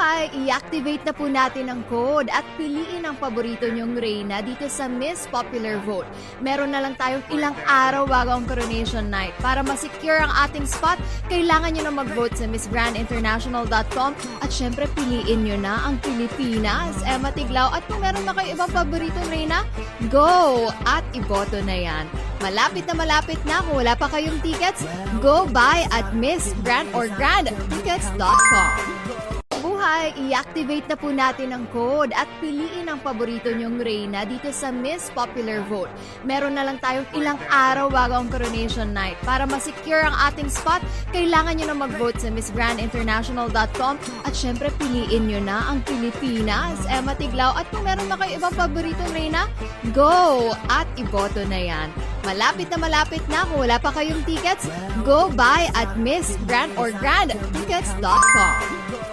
Buhay! I-activate na po natin ang code at piliin ang paborito nyong reyna dito sa Miss Popular Vote. Meron na lang tayong ilang araw bago ang coronation night. Para ma-secure ang ating spot, kailangan nyo na mag-vote sa MissGrandInternational.com at syempre piliin nyo na ang Pilipinas, Emma Tiglao. At kung meron na kayo ibang paboritong reyna, go! At iboto na yan. Malapit na kung wala pa kayong tickets, go buy at MissGrandInternational.com. Buhay! I-activate na po natin ang code at piliin ang paborito nyong reyna dito sa Miss Popular Vote. Meron na lang tayong ilang araw bago ang coronation night. Para ma-secure ang ating spot, kailangan nyo na mag-vote sa MissGrandInternational.com at syempre piliin nyo na ang Pilipinas, Emma Tiglao. At kung meron na kayo ibang paboritong reyna, go! At iboto na yan. Malapit na kung wala pa kayong tickets, go buy at MissGrandInternational.com.